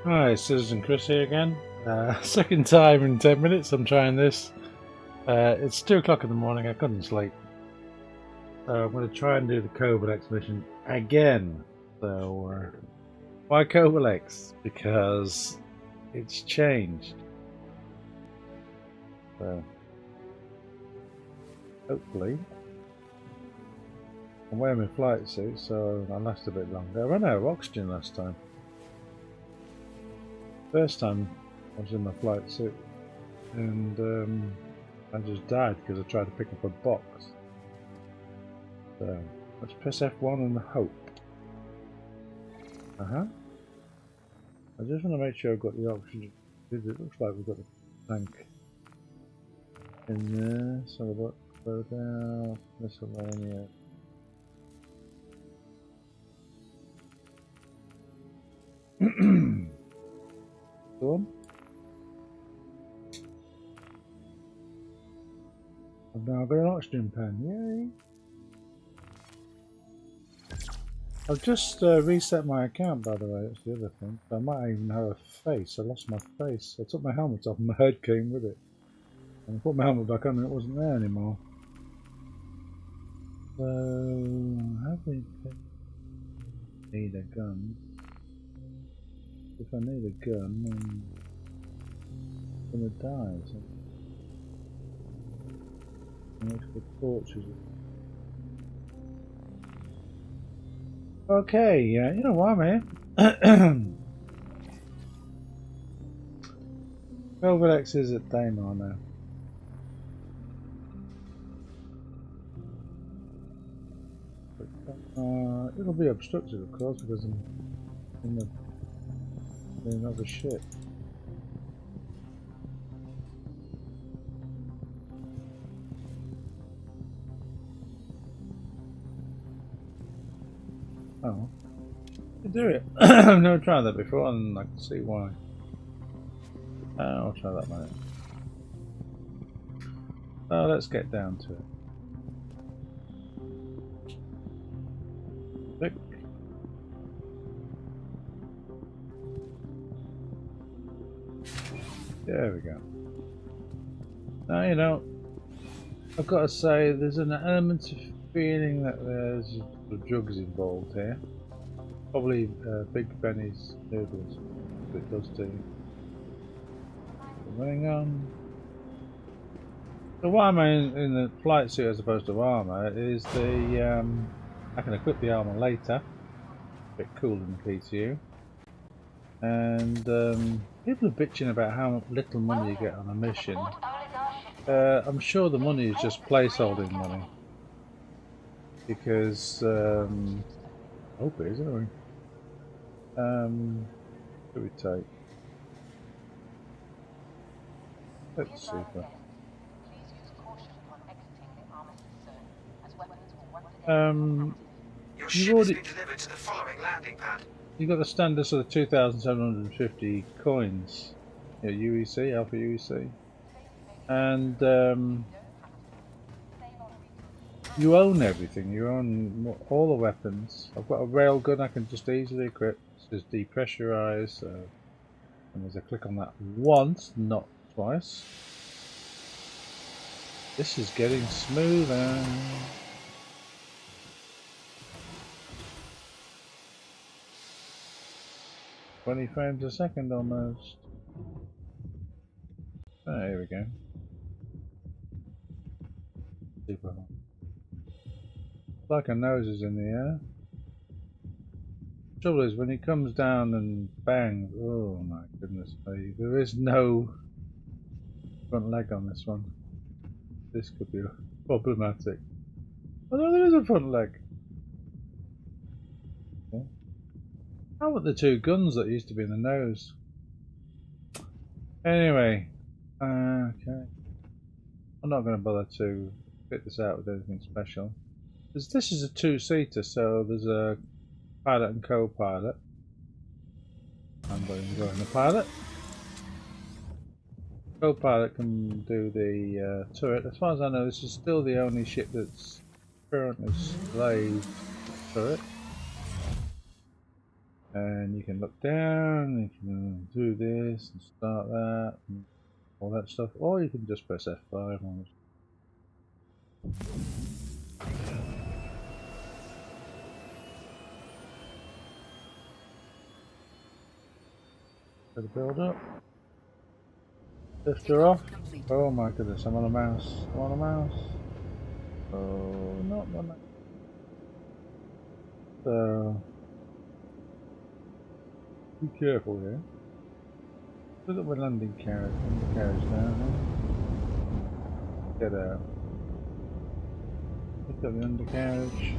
Hi, Citizen Chris here again. Second time in 10 minutes I'm trying this. It's 2 o'clock in the morning, I couldn't sleep. So I'm going to try and do the Covalex mission again. So, why Covalex? Because it's changed. So, hopefully, I'm wearing my flight suit so I'll last a bit longer. I ran out of oxygen last time. First time I was in my flight suit and I just died because I tried to pick up a box. So let's press F1 and hope. I just want to make sure I've got the oxygen. It looks like we've got the tank in there. So what? Go down. Miscellaneous. Go on. I've now got an oxygen pen, yay! I've just reset my account, by the way, that's the other thing. I might even have a face. I lost my face. I took my helmet off and my head came with it. And I put my helmet back on and it wasn't there anymore. So, how do we need a gun? If I need a gun, then I'm gonna die. So. Electrical torches. Okay, yeah, you know why I'm here. Covalex is at Daymar now. It'll be obstructed, of course, because I'm in another ship. Oh, you do it. I've never tried that before, and I can see why. I'll try that one. Oh, let's get down to it. Click. There we go. Now, you know, I've got to say, there's an element of feeling that there's drugs involved here. Probably Big Benny's noodles. It does too. Running on. So why am I in the flight suit as opposed to armour? Is the I can equip the armour later. A bit cooler than PTU. And people are bitching about how little money you get on a mission. I'm sure the money is just placeholding money. Because hope it is, anyway. What do we take? Let's see. You've already delivered to the following landing pad. You got the standard sort of 2,750 coins. Yeah, UEC, Alpha UEC, and you own everything. You own all the weapons. I've got a railgun I can just easily equip. This is depressurized, and as I click on that once, not twice. This is getting smoother. 20 frames a second almost. Oh, here we go. Super hot. Like a nose is in the air. Trouble is, when he comes down and bangs, oh my goodness me, there is no front leg on this one. This could be problematic. Although there is a front leg. Okay. How about the 2 guns that used to be in the nose? Anyway, okay. I'm not going to bother to fit this out with anything special. This is a 2-seater, so there's a pilot and co-pilot. I'm going to go in the pilot. Co-pilot can do the turret. As far as I know, this is still the only ship that's currently slaved turret. And you can look down, you can do this and start that and all that stuff, or you can just press F5 on it. Gotta build up. Lift her off. Oh my goodness, I'm on a mouse. I'm on a mouse. Oh, not the mouse. So, be careful here. Look at my landing carriage down here. Get out. Look at the undercarriage.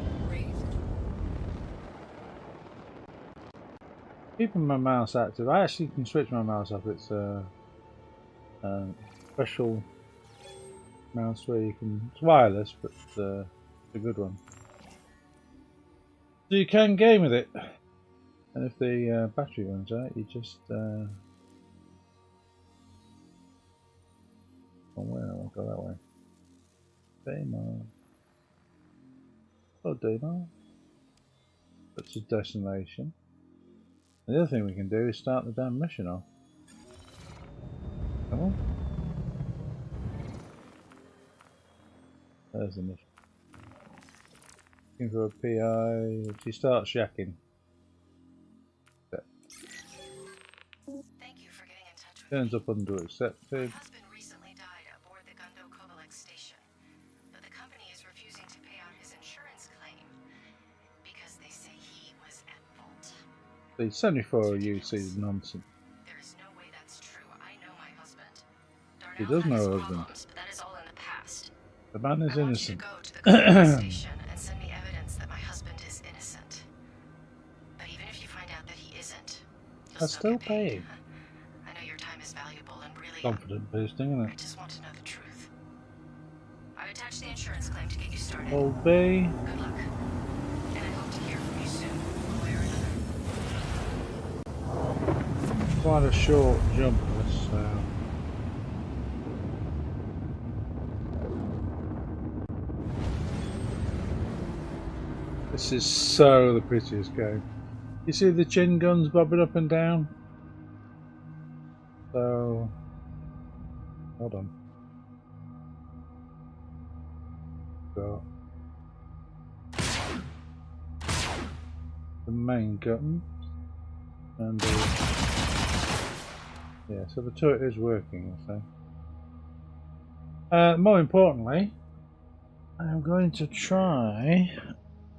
Keeping my mouse active. I actually can switch my mouse off. It's a special mouse where you can. It's wireless, but it's a good one. So you can game with it. And if the battery runs out, you just. Where? I'll go that way. Demo. Oh, demo. That's a destination. And the other thing we can do is start the damn mission off. Come on. There's the mission. Looking for a PI. She starts yakking. Thank you for getting in touch with Turns me. up under accepted. My husband recently died aboard the Covalex station, but the company is refusing to pay out his insurance claim because they say he was at fault. The 74 UC nonsense. There is no way that's true. I know my husband. He Darnell does had know his her husband. problems, but that is all in the past. The man is I want innocent. you to go to the Clovis station and send me evidence that my husband is innocent. But even if you find out that he isn't, you'll still get paid. paying. I know your time is valuable and really. Confident boosting, isn't I it? just want to know the truth. I attached the insurance claim to get you started. Old B. Good luck. And I hope to hear from you soon, one way or another. Quite a short jump this. This is so the prettiest game. You see the chin guns bobbing up and down? So, hold on. So, the main gun. And yeah, so the turret is working, I think. More importantly, I'm going to try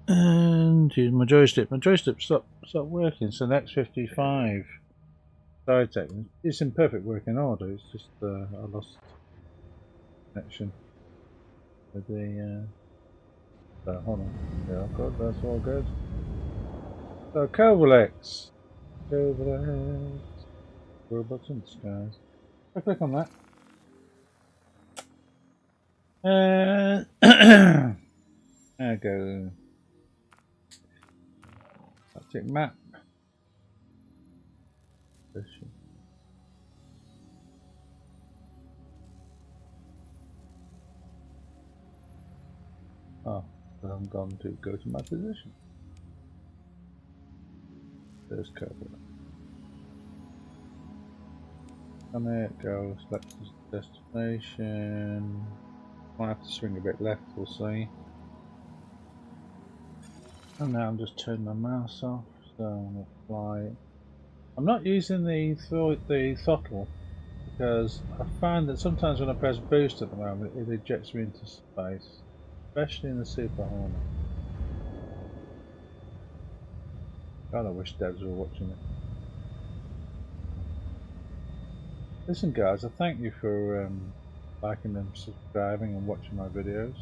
and use my joystick. My joystick stopped working, so the X55 side tech is in perfect working order. It's just I lost connection with the. So hold on. Yeah, good. That's all good. So Covalex. Robots in disguise. I click on that. There we go. Tactic map. Oh, but I'm going to go to my position. There's Covalex. On it, go, select the destination. Might have to swing a bit left, we'll see. And now I'm just turning my mouse off, so I'm going to fly. I'm not using the throttle because I find that sometimes when I press boost at the moment, it ejects me into space, especially in the Super Hornet. God, I wish devs were watching it. Listen guys, I thank you for liking and subscribing and watching my videos.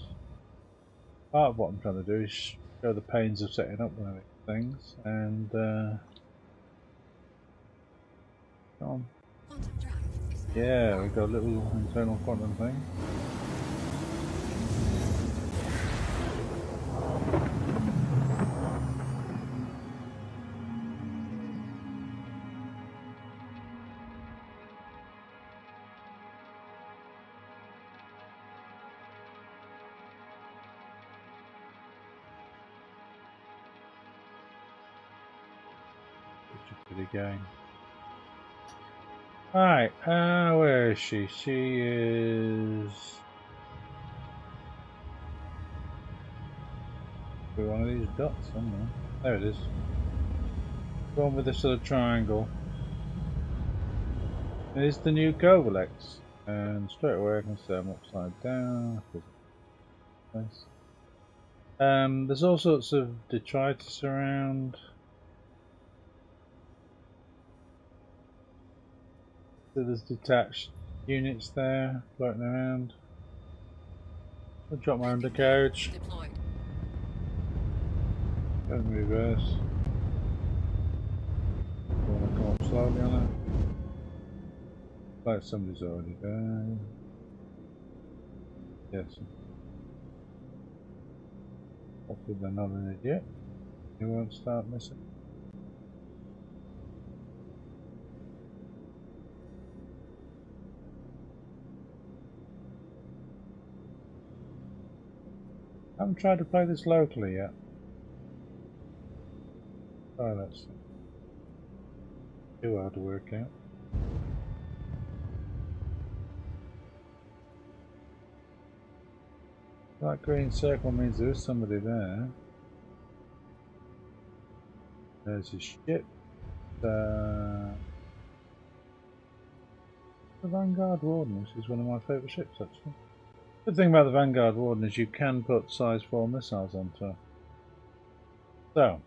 Part of what I'm trying to do is show the pains of setting up one of these things, and come on. Yeah, we've got a little internal quantum thing. stupid again. Right, where is she? She is one of these dots somewhere. There it is. One with this sort of triangle. It's the new Covalex. And straight away I can say I'm upside down. There's all sorts of detritus around. So there's detached units there floating around. I'll drop my undercarriage. Go in reverse. Want to come up slowly on it. Like somebody's already there. Yes. Hopefully they're not an idiot. You won't start missing. I haven't tried to play this locally yet. Oh, that's too hard to work out. That green circle means there is somebody there. There's his ship. The Vanguard Warden, which is one of my favourite ships actually. The thing about the Vanguard Warden is you can put size 4 missiles onto her. So,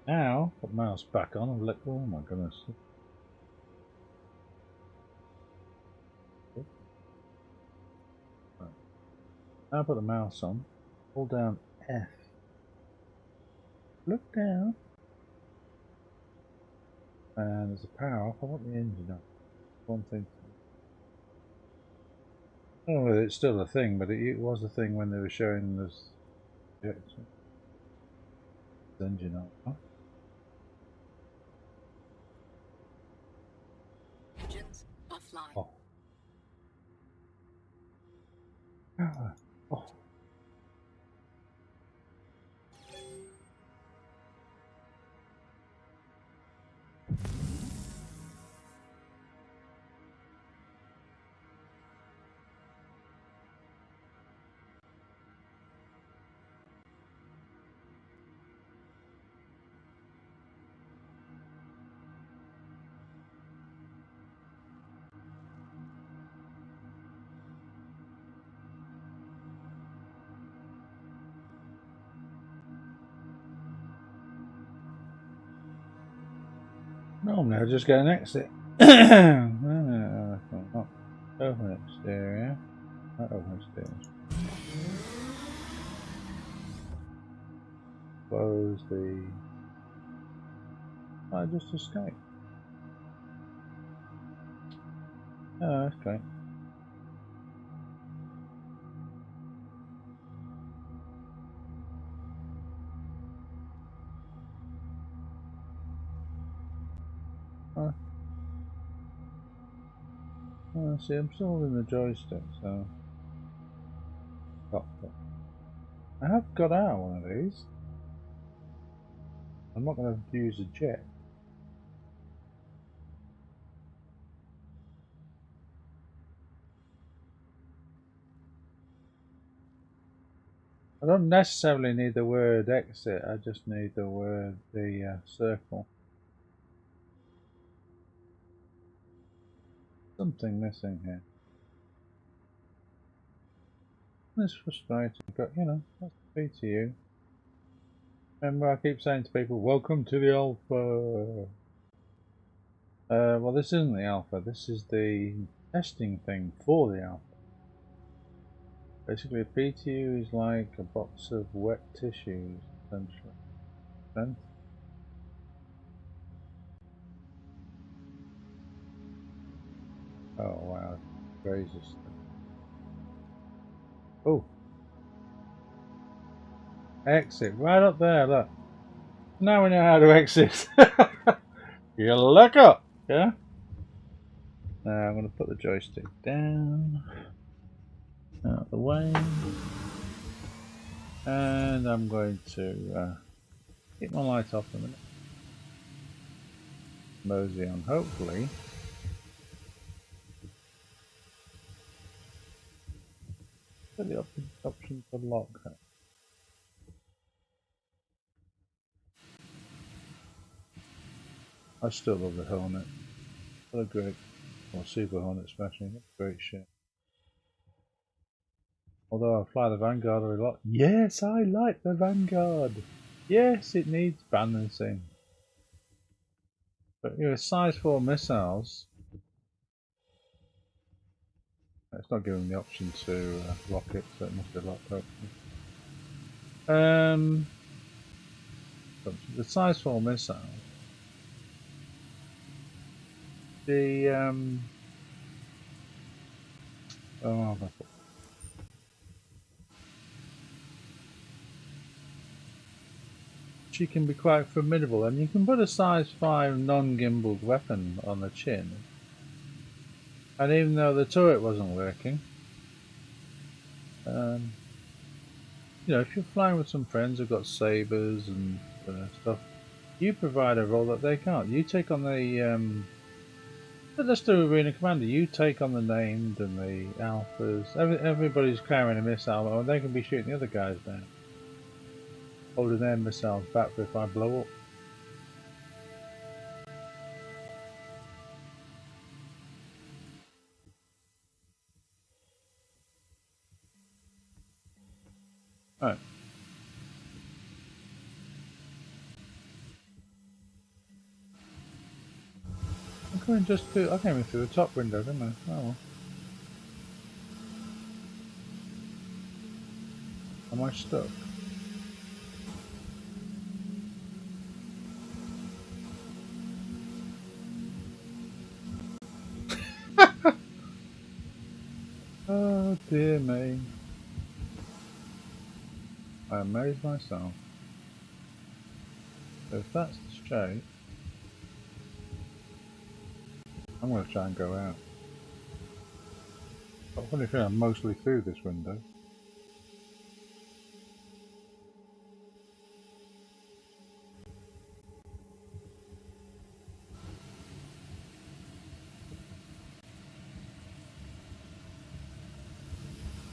now, put the mouse back on and let go. Oh my goodness. Right. Now put the mouse on, hold down F. Look down. And there's a power off. I want the engine up. One thing. Oh, well, it's still a thing, but it was a thing when they were showing this engine up. Engines offline. Oh. Oh. Normally I just get an exit. Open exterior. Not open exterior. Close the. I just escaped. Oh, that's great. Oh, see, I'm still holding the joystick, so. Cockpit. I have got out one of these. I'm not going to use a jet. I don't necessarily need the word exit, I just need the word, the circle. Something missing here. It's frustrating, but you know, that's the PTU. Remember, I keep saying to people, welcome to the alpha. Well, this isn't the alpha, this is the testing thing for the alpha. Basically, a PTU is like a box of wet tissues, essentially. Then, oh wow, crazy stuff. Oh, exit right up there. Look, now we know how to exit. You look up, yeah. Now I'm going to put the joystick down, out of the way, and I'm going to keep my light off a minute. mosey on. Hopefully. Get the option to lock that. I still love the Hornet. What a great, or Super Hornet especially. Great shit. Although I fly the Vanguard a lot. Yes, I like the Vanguard. Yes, it needs balancing. But you know, size 4 missiles. It's not giving the option to lock it, so it must be locked up. The size 4 missile. The oh, she can be quite formidable, and you can put a size 5 non-gimbaled weapon on the chin. And even though the turret wasn't working, you know, if you're flying with some friends who've got sabers and stuff, you provide a role that they can't. You take on the let's do Arena Commander. You take on the named and the alphas. Everybody's carrying a missile, and they can be shooting the other guys down, holding their missiles back for if I blow up. Right. I'm coming just through. I came in through the top window, didn't I? Oh well. Am I stuck? Oh dear me. I amazed myself. So if that's the straight, I'm going to try and go out. But I funny feeling I'm mostly through this window.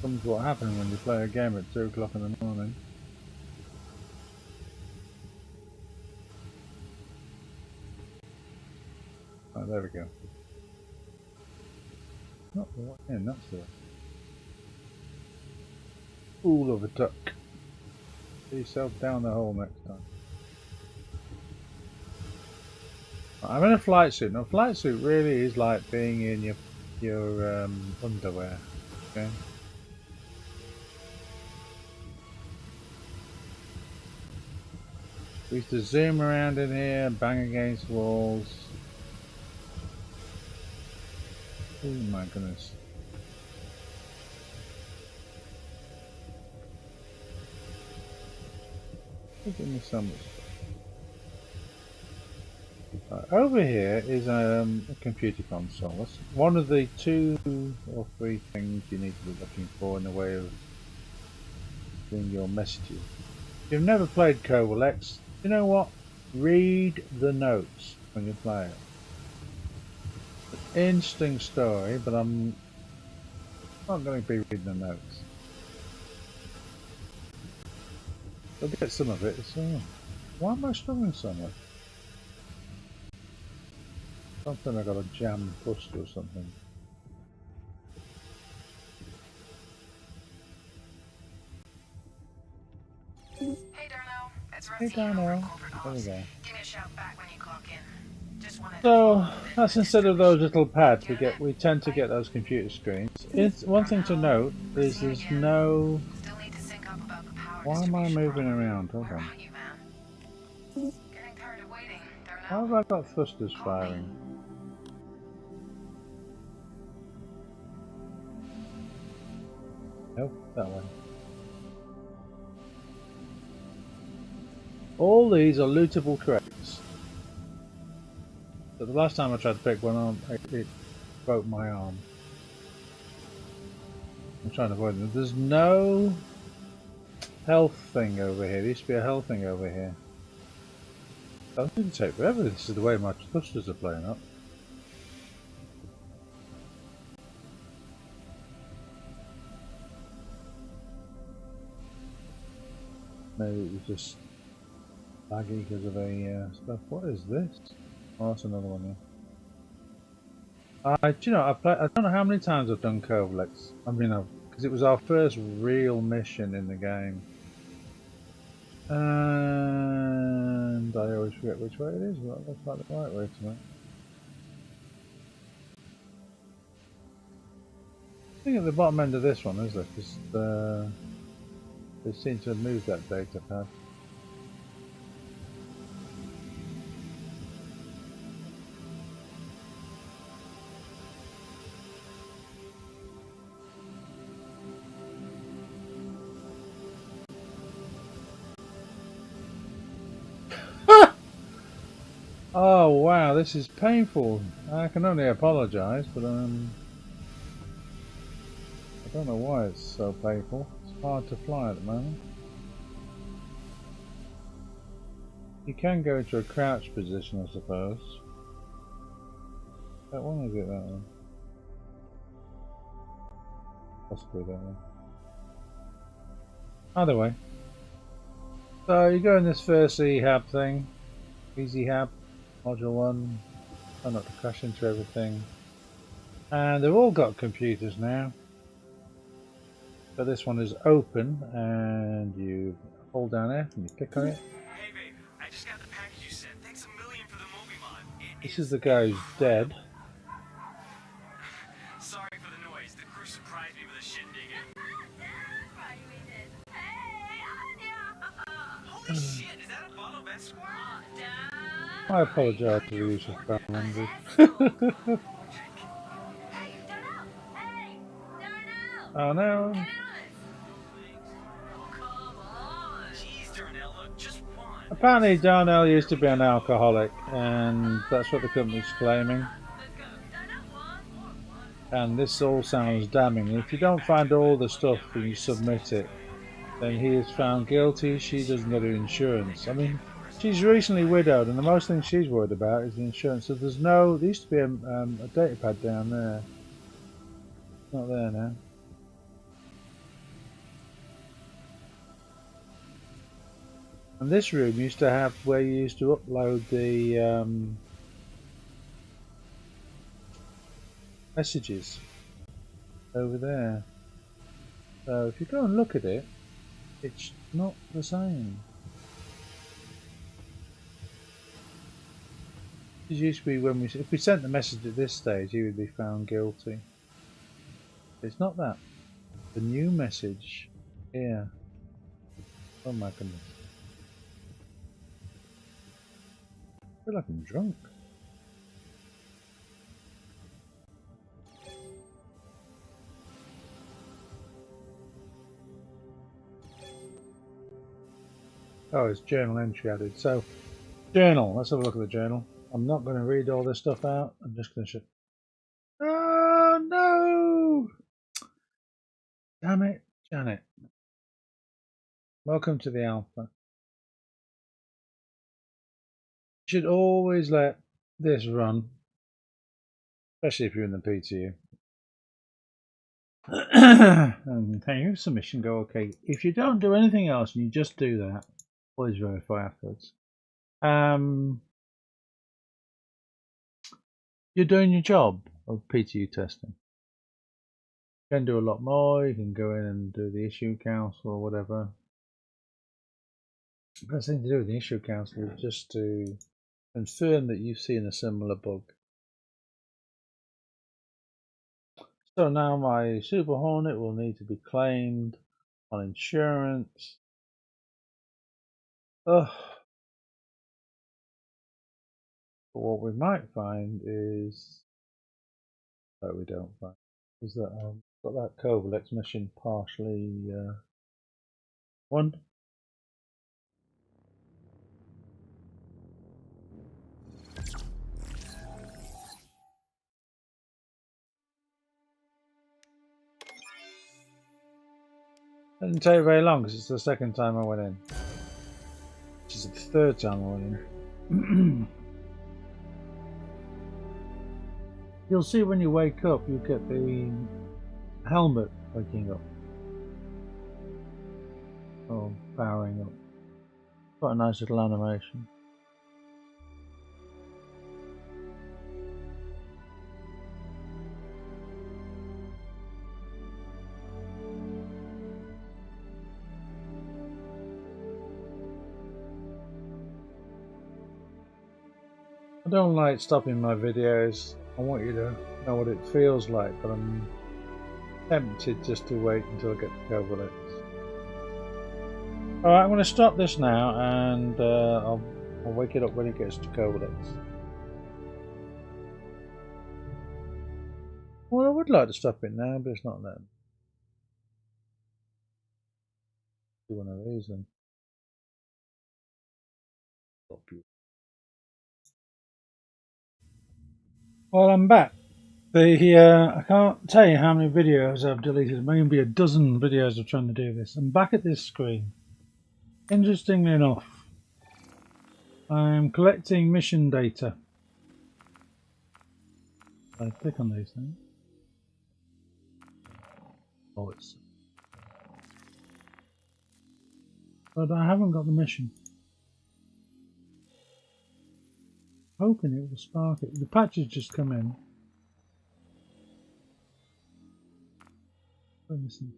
Comes what happens when you play a game at 2 o'clock in the morning. Oh, there we go. Not the way in, that's the way. Fool of a duck. Get yourself down the hole next time. I'm in a flight suit. Now, a flight suit really is like being in your underwear. Okay. We used to zoom around in here and bang against walls. Oh my goodness. Give me so much. Over here is a computer console. That's one of the 2 or 3 things you need to be looking for in the way of doing your messages. If you've never played Covalex, you know what? Read the notes when you play it. It's an interesting story, but I'm not going to be reading the notes. I'll get some of it. So, why am I struggling so much? Something I got a jam pushed or something. Hey Darnell, it's Hey Rusty here over Darnell. at Corporate There we Ops. go. Give me a shout back when you clock in. Just wanted to So follow up that's with instead of those little pads, Get we tend to get those computer screens. It's one thing to note is there's no. Still need to sync up about the power Why am I distribution moving problem. around? Hold Where on. are you, man? Getting tired of waiting, Why Darnell. have I got thrusters Call me. firing? Nope, that way. All these are lootable crates. But the last time I tried to pick one up, it broke my arm. I'm trying to avoid them. There's no health thing over here. There used to be a health thing over here. That didn't take forever. This is the way my thrusters are playing up. Maybe it was just laggy because of a stuff. What is this? Oh, that's another one, yeah. Do you know, I don't know how many times I've done Covalex. I mean, because it was our first real mission in the game. And I always forget which way it is. Well, that looks like the right way to me. I think at the bottom end of this one, is there? Because they seem to have moved that data pad. Oh wow, this is painful. I can only apologise, but I don't know why it's so painful. It's hard to fly at the moment. You can go into a crouch position, I suppose. That one, is it that one? Possibly that one. Either way. So you go in this first EHAB thing. Easy HAB, module 1. Try not to crash into everything. And they've all got computers now. But this one is open, and you hold down F and you click on it. Hey babe, I just got the package you sent. Thanks a million for the movie mod. This is the guy who's dead. Sorry for the noise. The crew surprised me with a shit digging. Holy shit, is that a bottle of Esquire? I apologise for the use of foul language. Oh no! Apparently Darnell used to be an alcoholic, and that's what the company's claiming. And this all sounds damning. If you don't find all the stuff and you submit it, then he is found guilty. She doesn't get her insurance. I mean, she's recently widowed, and the most thing she's worried about is the insurance. So there used to be a data pad down there. It's not there now. And this room used to have where you used to upload the messages over there. So if you go and look at it, it's not the same. It used to be if we sent the message at this stage, he would be found guilty. It's not that. The new message here. Oh my goodness. I feel like I'm drunk. Oh, it's journal entry added. So, journal. Let's have a look at the journal. I'm not going to read all this stuff out. I'm just going to shut. Oh no! Damn it, Janet. Welcome to the alpha. You should always let this run, especially if you're in the PTU. And your submission go okay. If you don't do anything else and you just do that, always verify afterwards. You're doing your job of PTU testing. You can do a lot more. You can go in and do the issue council or whatever. The best thing to do with the issue council is just to confirm that you've seen a similar bug. So now my Super Hornet will need to be claimed on insurance. Ugh. But what we might find is that we don't find is that I've got that Covalex mission partially won. Didn't take very long because it's the second time I went in. Which is the third time I went in. You'll see when you wake up, you get the helmet waking up. Or powering up. Quite a nice little animation. I don't like stopping my videos. I want you to know what it feels like, but I'm tempted just to wait until I get to Covalex. Alright, I'm going to stop this now and I'll wake it up when it gets to Covalex. Well, I would like to stop it now, but it's not letting. Do one of these then. Stop you. Well, I'm back. I can't tell you how many videos I've deleted. Maybe a dozen videos of trying to do this. I'm back at this screen. Interestingly enough, I'm collecting mission data. I click on these things. Oh, it's. But I haven't got the mission. Hoping it will spark it. The patch has just come in. Listen.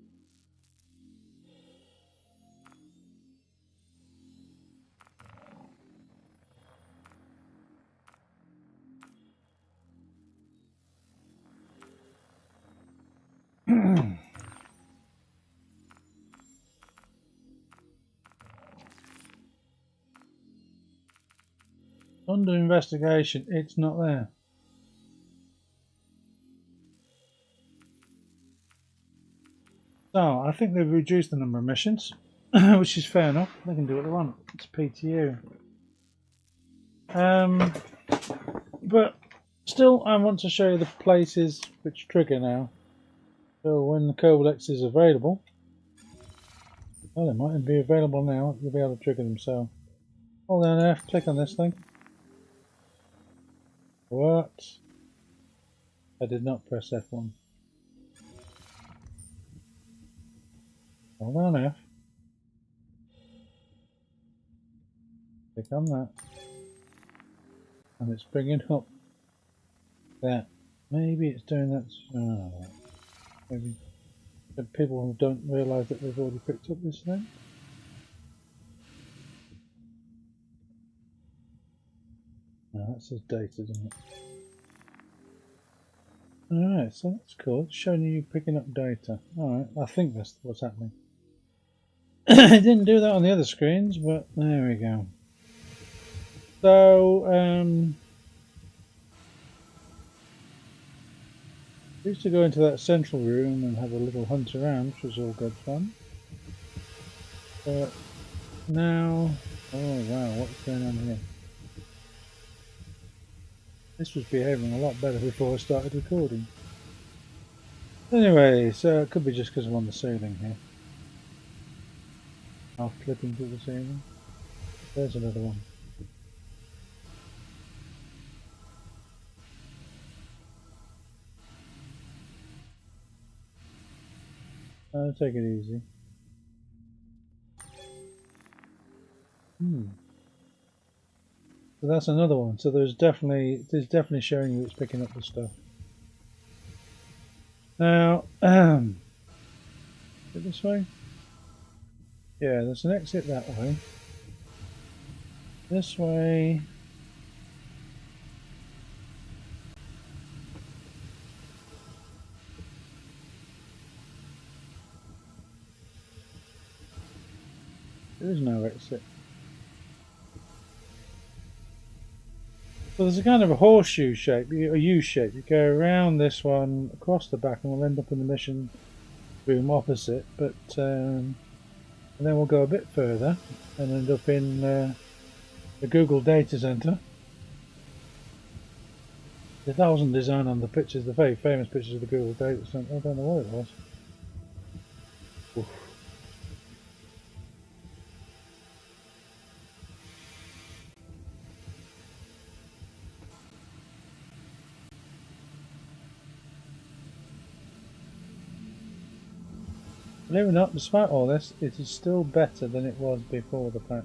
Under investigation, it's not there. So I think they've reduced the number of missions, which is fair enough. They can do what they want. It's PTU. But still, I want to show you the places which trigger now. So when the Covalex is available, well, they might be available now. You'll be able to trigger them. So hold down F, click on this thing. What? I did not press F1. Hold on F. Click on that. And it's bringing up that. Maybe it's doing that. Oh, maybe people don't realise that they've already picked up this thing. No, that says data, doesn't it? Alright, so that's cool. It's showing you picking up data. Alright, I think that's what's happening. It didn't do that on the other screens, but there we go. So, I used to go into that central room and have a little hunt around, which was all good fun. But now, oh wow, what's going on here? This was behaving a lot better before I started recording. Anyway, so it could be just because I'm on the ceiling here. I'll clip into the ceiling. There's another one. I'll take it easy. So that's another one. So there's definitely showing you it's picking up the stuff. Now, is it this way? Yeah, there's an exit that way. This way. There is no exit. So there's a kind of a horseshoe shape, a U shape. You go around this one, across the back, and we'll end up in the mission room opposite. But and then we'll go a bit further and end up in the Google data center. That wasn't designed on the pictures, the very famous pictures of the Google data center. I don't know what it was. Oof. Believe it or not, despite all this, it is still better than it was before the patch.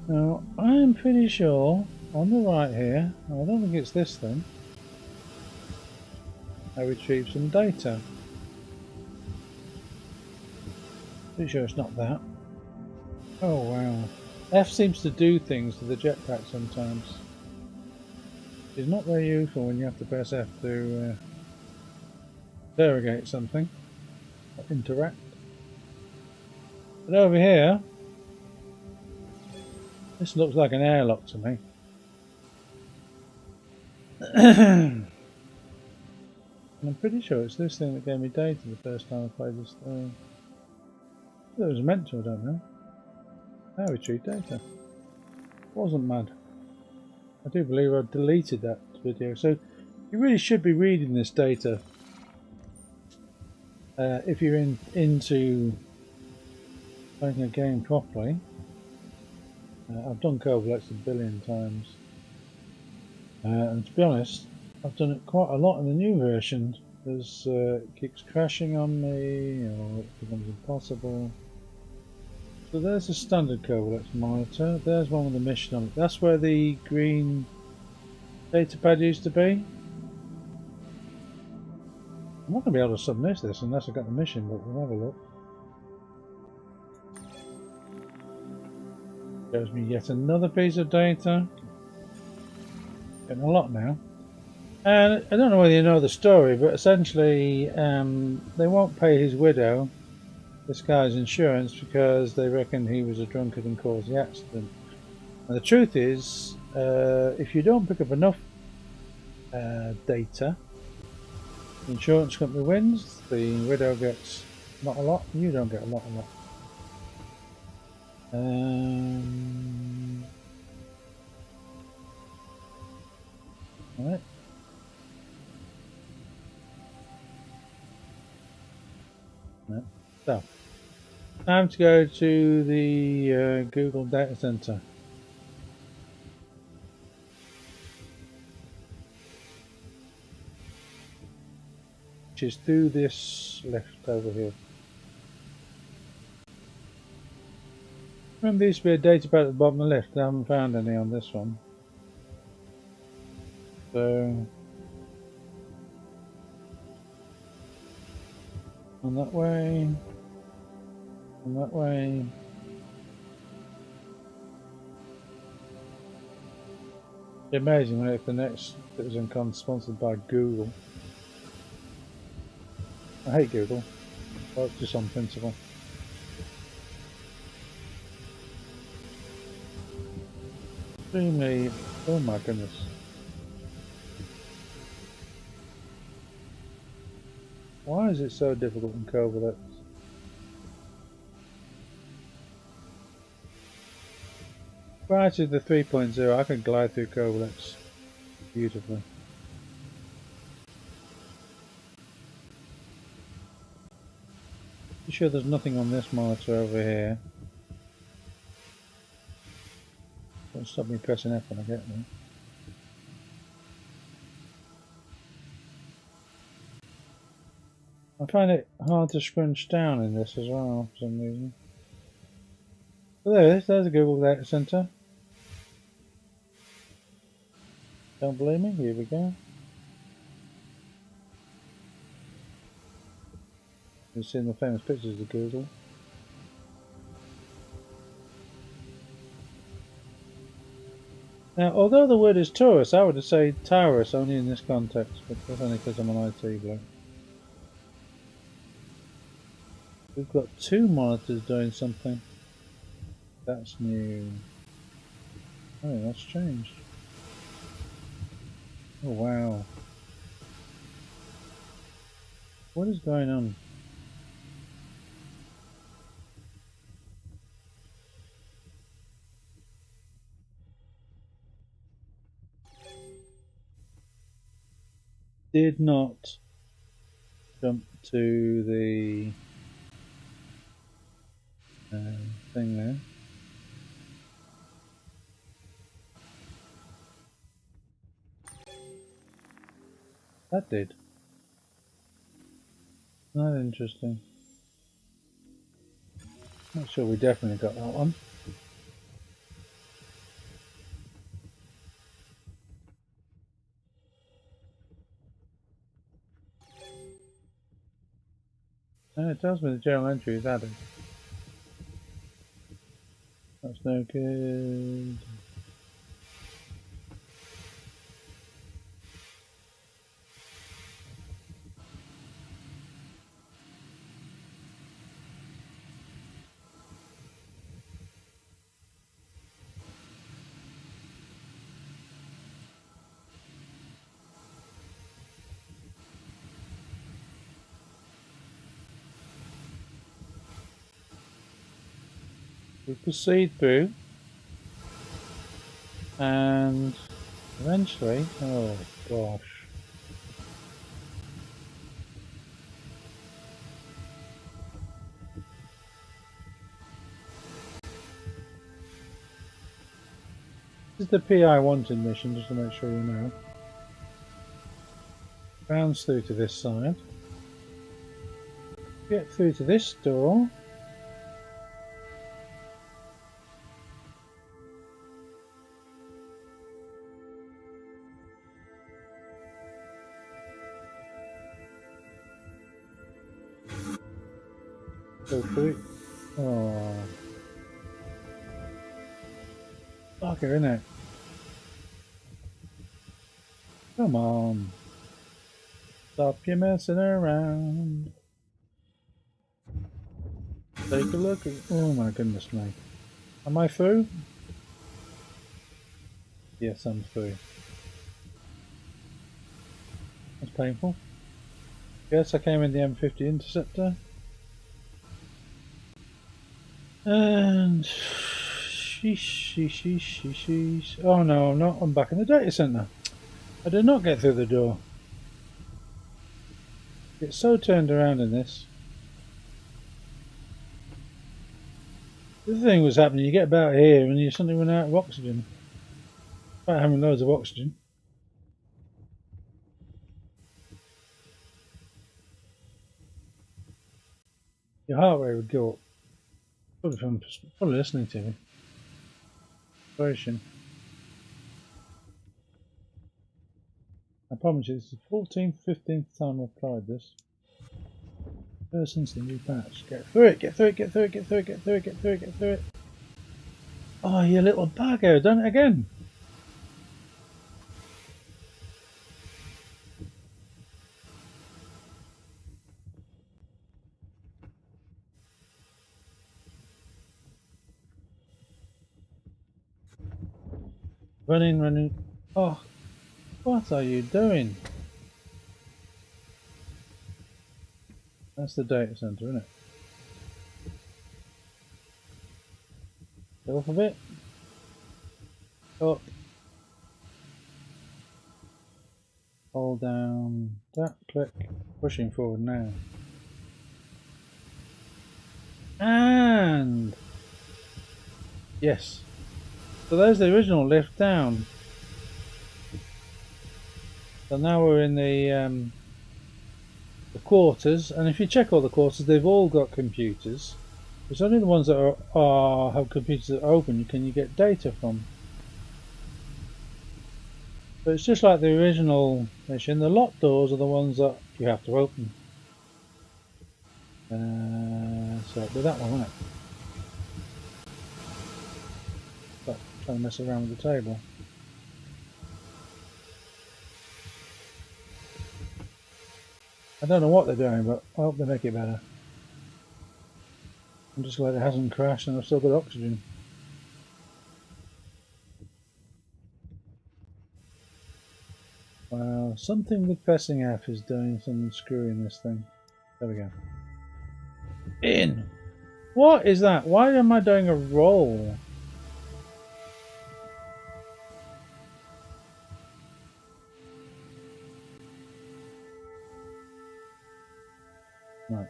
Now, I am pretty sure on the right here, I don't think it's this thing, I retrieved some data. Pretty sure it's not that. Oh wow. F seems to do things to the jetpack sometimes. It's not very useful when you have to press F to interrogate something, or interact. But over here, this looks like an airlock to me. And I'm pretty sure it's this thing that gave me data the first time I played this thing. It was meant to, I don't know. Now retrieve data. Wasn't mad. I do believe I deleted that video, so you really should be reading this data if you're into playing a game properly. I've done Covalex a billion times, and to be honest, I've done it quite a lot in the new version. Because it keeps crashing on me, or it becomes impossible. So there's a standard Covalex monitor. There's one with the mission on it. That's where the green data pad used to be. I'm not going to be able to submit this unless I got the mission, but we'll have a look. Shows me yet another piece of data. Getting a lot now. And I don't know whether you know the story, but essentially they won't pay his widow, this guy's insurance, because they reckon he was a drunkard and caused the accident. And the truth is, if you don't pick up enough data, the insurance company wins, the widow gets not a lot, and you don't get a lot. Alright. No. So, time to go to the Google data center. Which is through this lift over here. Remember there used to be a data pad at the bottom of the lift. I haven't found any on this one. So on that way, on that way. It's amazing when if the next citizen comes sponsored by Google. I hate Google, but it's just on principle. Extremely, oh my goodness. Why is it so difficult in Covalex? Prior to the 3.0, I could glide through Covalex beautifully. You sure there's nothing on this monitor over here? Don't stop me pressing F when I get there. I find it hard to scrunch down in this as well for some reason. So there it is, there's a Google Data Center. Don't believe me? Here we go. You've seen the famous pictures of Google. Now, although the word is tourist, I would say tourist only in this context, but that's only because I'm an IT bloke. We've got two monitors doing something. That's new. Oh, that's changed. Oh, wow. What is going on? Did not jump to the thing there. That did. Not interesting. Not sure we definitely got that one. No, it tells me the journal entry is added. That's no good. We proceed through, and eventually, oh gosh. This is the PI wanted mission, just to make sure you know. Bounce through to this side. Get through to this door. Go through. Oh. Fucker, isn't it? Come on. Stop your messing around. Take a look at. Oh my goodness me. Am I through? Yes, I'm through. That's painful. Yes, I came in the M50 Interceptor. And sheesh. Oh no, I'm not. I'm back in the data center. I did not get through the door. Get so turned around in this. The thing was happening, you get about here and you suddenly run out of oxygen. Despite having loads of oxygen. Your heart rate would go up. Probably from listening to me. Version. I promise you, this is the 14th, 15th time I've tried this. Ever since the new patch. Get through it, get through it, get through it, get through it, get through it, get through it, get through it. Oh, you little bugger, done it again. Running. Oh, what are you doing? That's the data center, isn't it? Go off a bit. Up. Hold down that, click. Pushing forward now. And yes. So there's the original lift down. So now we're in the quarters, and if you check all the quarters, they've all got computers. It's only the ones that have computers that are open can you get data from. So it's just like the original mission. The locked doors are the ones that you have to open. So it'll be that one, won't it? But trying to mess around with the table. I don't know what they're doing, but I hope they make it better. I'm just glad it hasn't crashed and I've still got oxygen. Wow, something with pressing F is doing some screwing this thing. There we go. In! What is that? Why am I doing a roll? Right.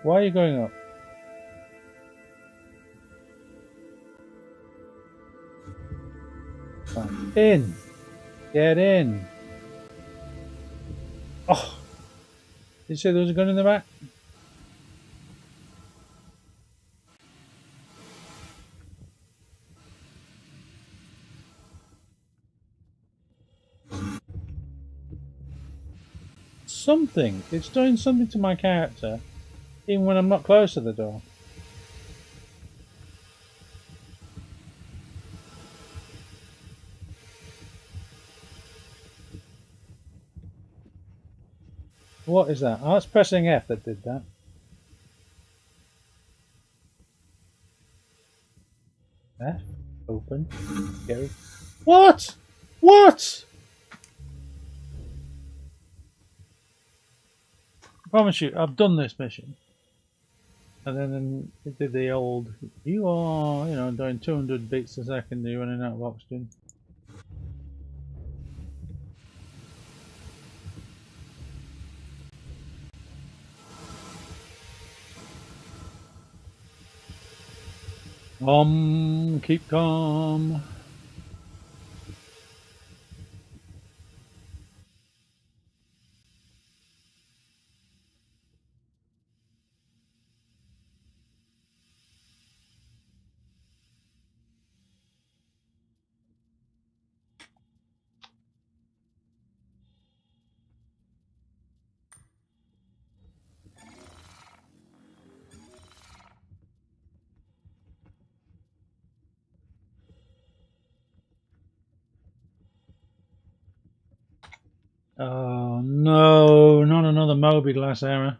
Why are you going up? fine. In! Get in! Oh! Did you say there was a gun in the back? Something! It's doing something to my character, even when I'm not close to the door. What is that? Oh, that's pressing F that did that. F. Open. Go. What? What? I promise you, I've done this mission. And then it did the old, you are, doing 200 beats a second, you're running out of oxygen. Keep calm. Oh no, not another Moby Glass error.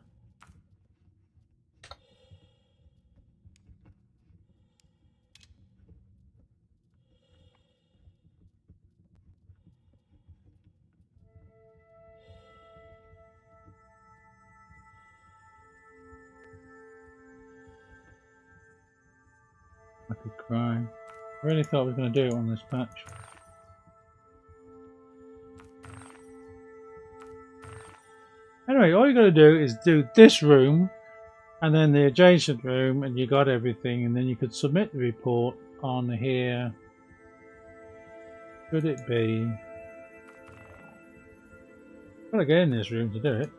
I could cry. I really thought I was going to do it on this patch. Anyway, all you got to do is do this room and then the adjacent room, and you got everything, and then you could submit the report on here. Could it be? Got to get in this room to do it.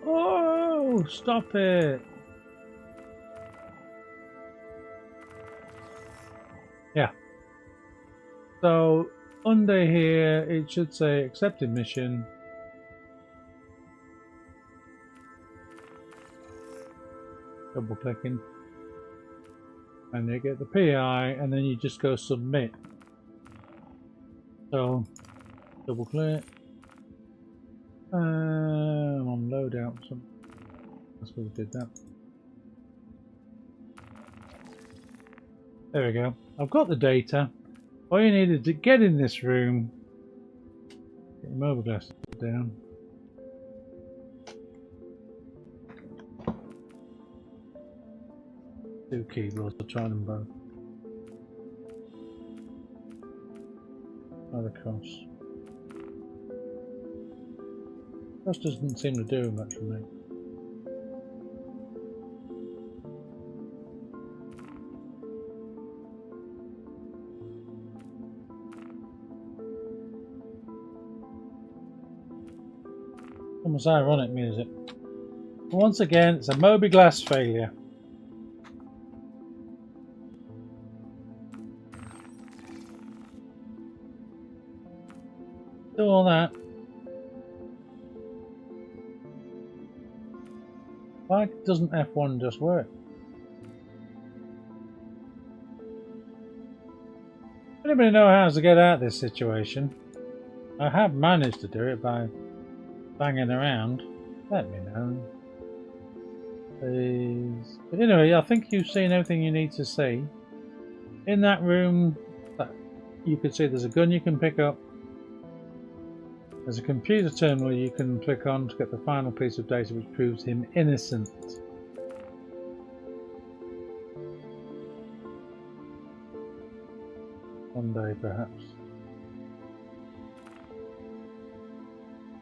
Oh, stop it! Yeah. So under here it should say accepted mission. Double clicking. And you get the PI, and then you just go submit. So double click. I'm on loadout. That's where we did that. There we go. I've got the data. All you needed to get in this room. Get your mobile glasses down. Two keyboards, I'll try them both. Right across. This doesn't seem to do much for me. Almost ironic music. Once again, it's a Moby Glass failure. Do all that. Why doesn't F1 just work? Anybody know how to get out of this situation? I have managed to do it by banging around. Let me know, please. But anyway, I think you've seen everything you need to see. In that room, you can see there's a gun you can pick up. There's a computer terminal you can click on to get the final piece of data which proves him innocent. One day, perhaps.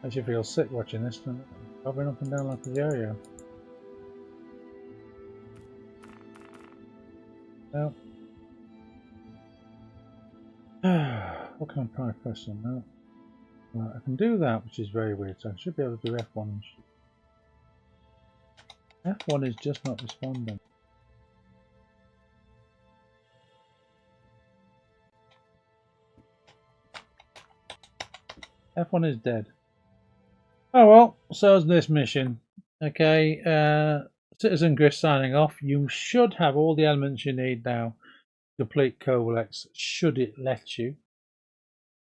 Makes you feel sick watching this, doesn't it? Bobbing up and down like a yo-yo. Well, what can I try pressing now? Right, I can do that, which is very weird. So I should be able to do F1. F1 is just not responding. F1 is dead. Oh well, so is this mission. Okay, Citizen Chris signing off. You should have all the elements you need now to complete Covalex, should it let you.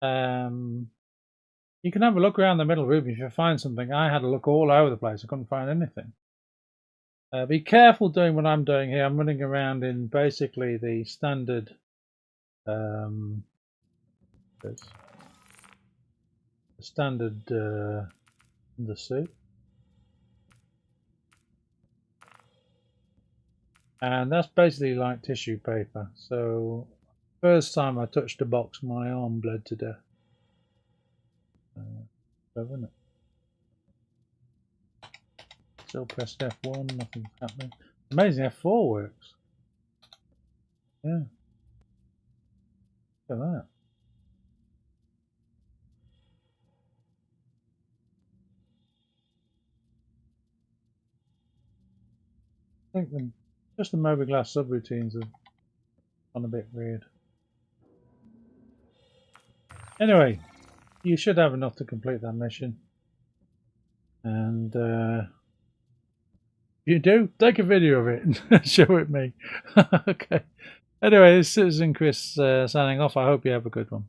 You can have a look around the middle room if you find something. I had a look all over the place. I couldn't find anything. Be careful doing what I'm doing here. I'm running around in basically the standard undersuit. And that's basically like tissue paper. So first time I touched a box, my arm bled to death. Isn't it? Still pressed F1, nothing's happening. Amazing, F4 works. Yeah. Look at that. I think just the Mobiglass subroutines have gone a bit weird. Anyway, you should have enough to complete that mission. And if you do, take a video of it and show it me. Okay. Anyway, this is Citizen Chris signing off. I hope you have a good one.